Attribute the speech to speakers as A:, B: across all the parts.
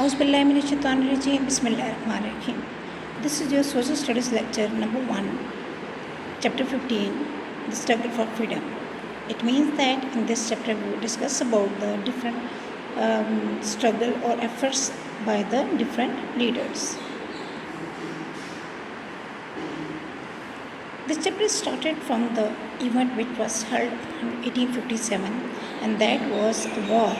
A: Auzubillahiminash-shaytanir-rajeem. Bismillahir-rahmanir-rahim. This is your social studies lecture number 1, chapter 15, the struggle for freedom. It means that in this chapter we will discuss about the different struggle or efforts by the different leaders. This chapter started from the event which was held in 1857, and that was a war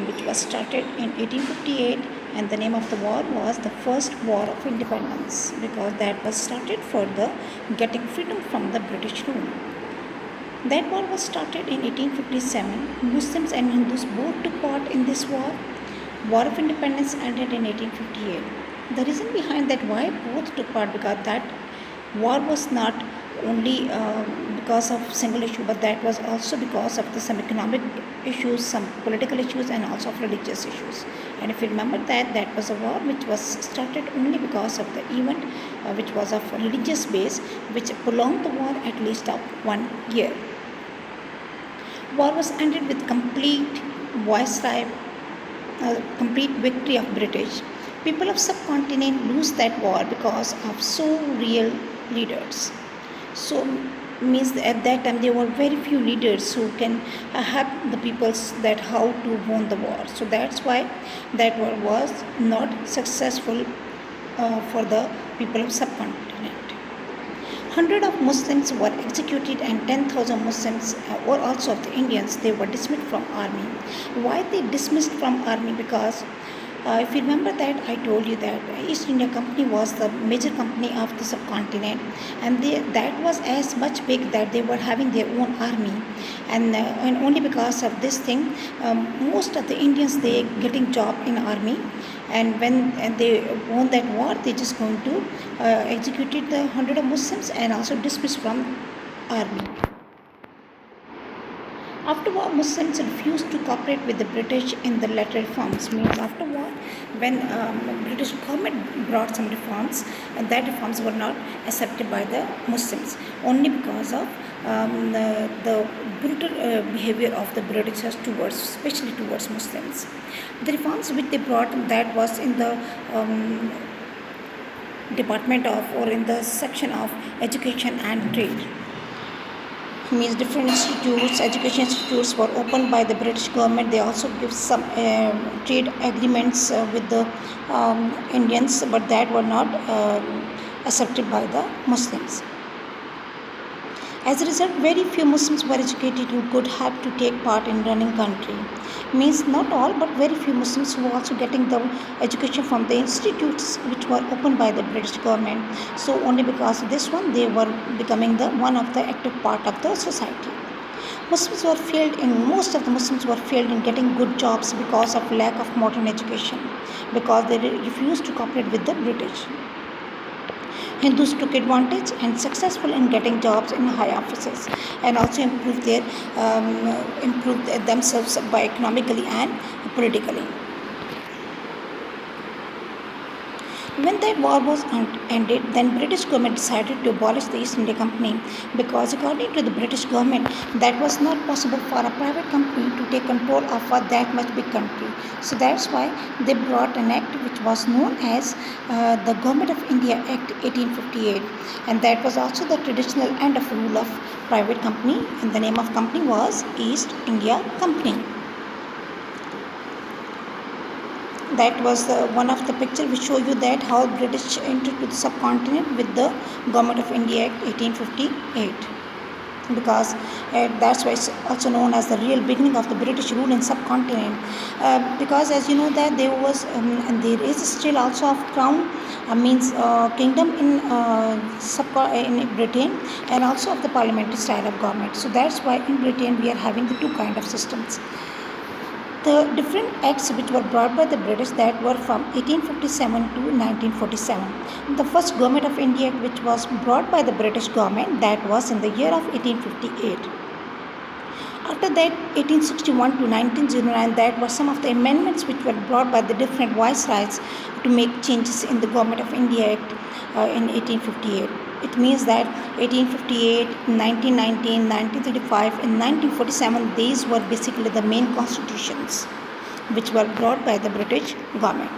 A: which was started in 1858, and the name of the war was the First War of Independence, because that was started for the getting freedom from the British rule. That war was started in 1857. Muslims and Hindus both took part in this war. War of Independence ended in 1858. The reason behind that why both took part, because that war was not only because of single issue, but that was also because of some economic issues, some political issues, and also of religious issues. And if you remember that was a war which was started only because of the event which was of religious base, which prolonged the war at least of 1 year. War was ended with complete complete victory of British. People of subcontinent lose that war because of so real leaders. So means at that time there were very few leaders who can help the peoples that how to win the war. So that's why that war was not successful for the people of subcontinent. 100 of Muslims were executed and 10,000 Muslims or also of the Indians, they were dismissed from army. Why they dismissed from army? Because if you remember that I told you that East India Company was the major company of the subcontinent, and that was as much big that they were having their own army, and only because of this thing most of the Indians they getting job in army, and when they won that war they just going to executed the 100 of Muslims and also dismissed from army. After war, Muslims refused to cooperate with the British in the latter reforms. Means after war, when British government brought some reforms, that reforms were not accepted by the Muslims, only because of the brutal behavior of the Britishers towards, especially towards Muslims. The reforms which they brought, that was in the department of, or in the section of education and trade. Means different institutes, education institutes were opened by the British government. They also give some trade agreements with the Indians, but that were not accepted by the Muslims. As a result, very few Muslims were educated who could have to take part in running country. Means not all, but very few Muslims who were also getting the education from the institutes which were opened by the British government. So only because of this one, they were becoming the one of the active part of the society. Most of the Muslims were failed in getting good jobs because of lack of modern education, because they refused to cooperate with the British. Hindus took advantage and successful in getting jobs in high offices, and also improved themselves by economically and politically. When that war was ended, then British government decided to abolish the East India Company, because according to the British government, that was not possible for a private company to take control of that much big country. So that's why they brought an act which was known as the Government of India Act 1858, and that was also the traditional end of rule of private company, and the name of company was East India Company. That was one of the picture which show you that how British entered to the subcontinent with the Government of India Act 1858, because that's why it's also known as the real beginning of the British rule in subcontinent, because as you know that there was and there is still also of crown means kingdom in Britain, and also of the parliamentary style of government. So that's why in Britain we are having the two kind of systems. The different acts which were brought by the British, that were from 1857 to 1947. The first Government of India which was brought by the British government, that was in the year of 1858. After that, 1861 to 1909, that were some of the amendments which were brought by the different viceroys to make changes in the Government of India Act in 1858. It means that 1858, 1919, 1935 and 1947, these were basically the main constitutions which were brought by the British government.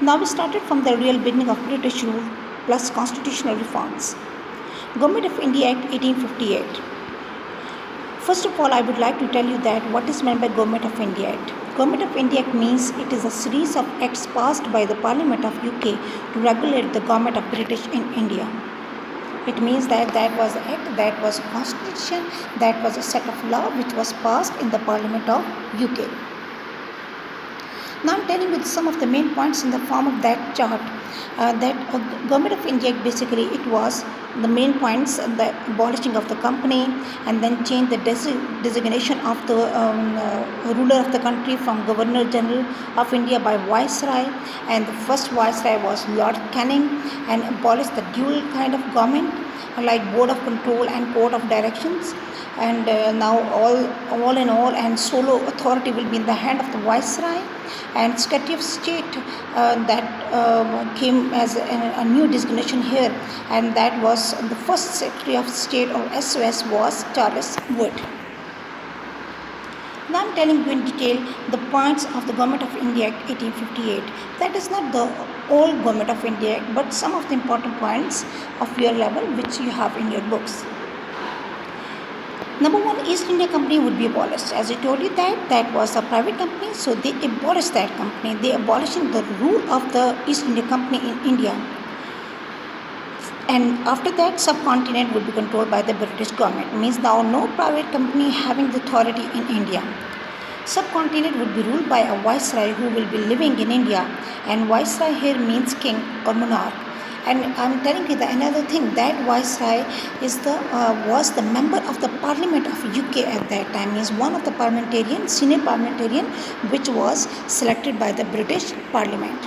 A: Now we started from the real beginning of British rule plus constitutional reforms. Government of India Act 1858. First of all, I would like to tell you that what is meant by Government of India Act. Government of India Act means it is a series of acts passed by the Parliament of UK to regulate the government of British in India. It means that was an act, that was a constitution, that was a set of law which was passed in the Parliament of UK. Now I am telling you some of the main points in the form of that chart. Government of India basically it was the main points, the abolishing of the company and then change the designation of the ruler of the country from Governor General of India by Viceroy, and the first Viceroy was Lord Canning, and abolished the dual kind of government like Board of Control and Court of Directions, and now all in all and solo authority will be in the hand of the Viceroy, and Secretary of State that came as a new designation here, and that was the first Secretary of State or SOS was Charles Wood. Now I am telling you in detail the points of the Government of India Act 1858. That is not the old Government of India Act, but some of the important points of your level which you have in your books. Number one, East India Company would be abolished. As I told you that was a private company, so they abolished that company. They abolishing the rule of the East India Company in India. And after that, subcontinent would be controlled by the British government. It means now no private company having the authority in India. Subcontinent would be ruled by a viceroy who will be living in India, and viceroy here means king or monarch. And I'm telling you another thing, that viceroy was the member of the Parliament of UK at that time, means one of the senior parliamentarian which was selected by the British Parliament.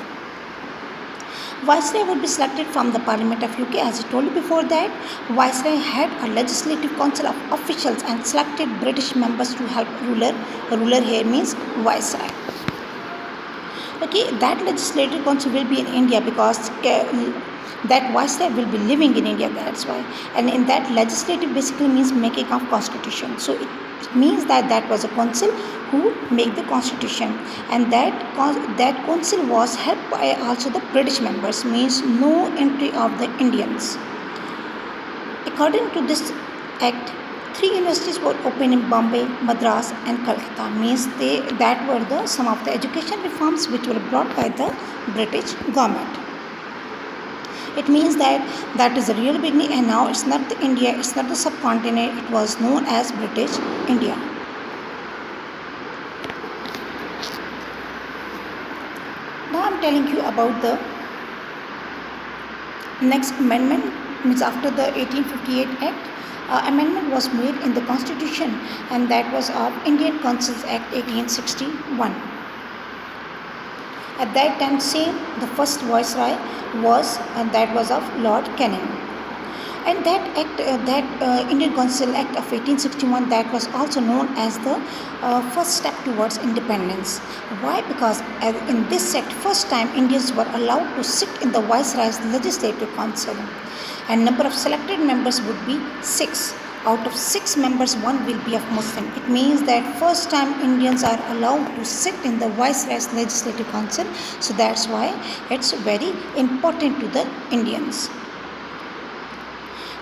A: Viceroy would be selected from the Parliament of UK. As I told you before that, Viceroy had a legislative council of officials and selected British members to help ruler. Ruler here means Viceroy. Okay, that legislative council will be in India because that Viceroy will be living in India, that's why. And in that legislative basically means making of constitution. So it means that was a council who make the constitution, and that council was helped by also the British members, means no entry of the Indians. According to this act, 3 universities were opened in Bombay, Madras and Calcutta, means that were some of the education reforms which were brought by the British government. It means that is the real beginning, and now it's not the India, it's not the subcontinent, it was known as British India. Now I'm telling you about the next amendment, means after the 1858 Act, amendment was made in the Constitution, and that was of Indian Councils Act 1861. At that time, the first viceroy was of Lord Canning. And that act, Indian Council Act of 1861, that was also known as the first step towards independence. Why? Because in this act, first time Indians were allowed to sit in the Viceroy's Legislative Council, and number of selected members would be 6. Out of 6 members, 1 will be of Muslim. It means that first time Indians are allowed to sit in the Viceroy's Legislative Council. So that's why it's very important to the Indians.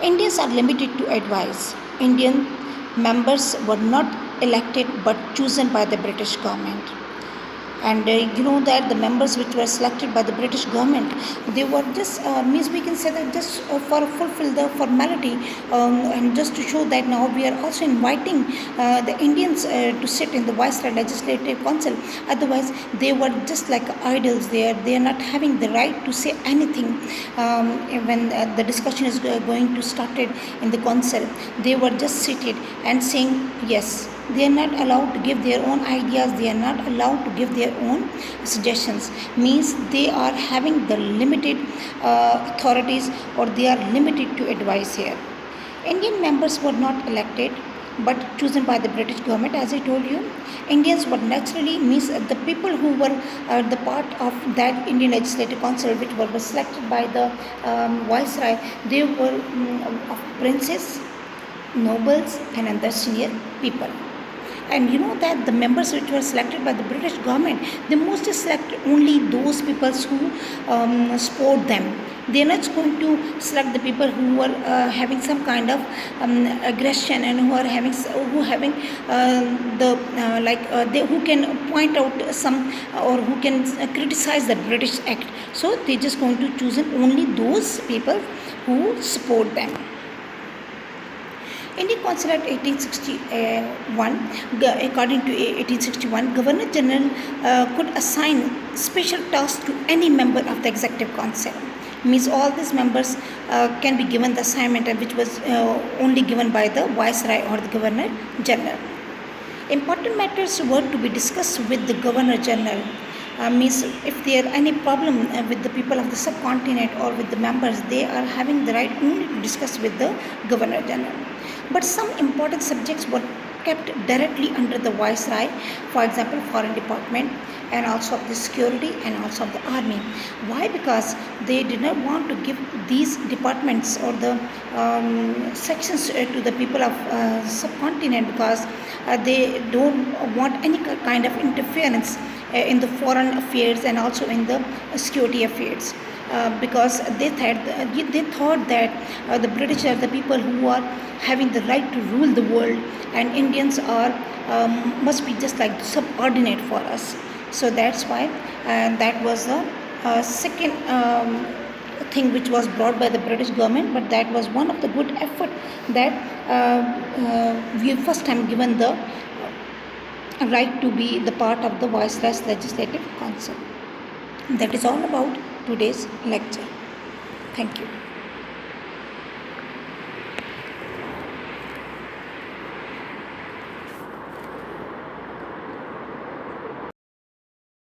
A: Indians are limited to advice. Indian members were not elected but chosen by the British government. And you know that the members which were selected by the British government, they were just, means we can say that just for fulfill the formality, and just to show that now we are also inviting the Indians to sit in the Viceroy Legislative Council. Otherwise, they were just like idols there. They are not having the right to say anything when the discussion is going to started in the council. They were just seated and saying yes. They are not allowed to give their own ideas. They are not allowed to give their own suggestions. Means they are having the limited authorities, or they are limited to advice here. Indian members were not elected but chosen by the British government. As I told you, Indians were naturally, means the people who were the part of that Indian Legislative Council which were selected by the Viceroy, they were of princes, nobles and other senior people. And you know that the members which were selected by the British government, they mostly select only those people who support them. They are not going to select the people who are having some kind of aggression, and who having the they who can point out some, or who can criticize the British Act. So they just going to choose only those people who support them. Indian Constitution Act 1861, according to 1861, Governor General could assign special tasks to any member of the Executive Council. Means all these members can be given the assignment, which was only given by the Viceroy or the Governor General. Important matters were to be discussed with the Governor General. Means if there are any problem with the people of the subcontinent or with the members, they are having the right only to discuss with the Governor General. But some important subjects were kept directly under the Viceroy, for example, Foreign Department, and also of the security, and also of the army. Why? Because they did not want to give these departments or the sections to the people of subcontinent, because they don't want any kind of interference in the foreign affairs and also in the security affairs. Because they thought that the British are the people who are having the right to rule the world, and Indians are must be just like subordinate for us. So that's why that was the second thing which was brought by the British government. But that was one of the good effort that we first time given the right to be the part of the Viceroy's Legislative Council. That is all about today's lecture. Thank you.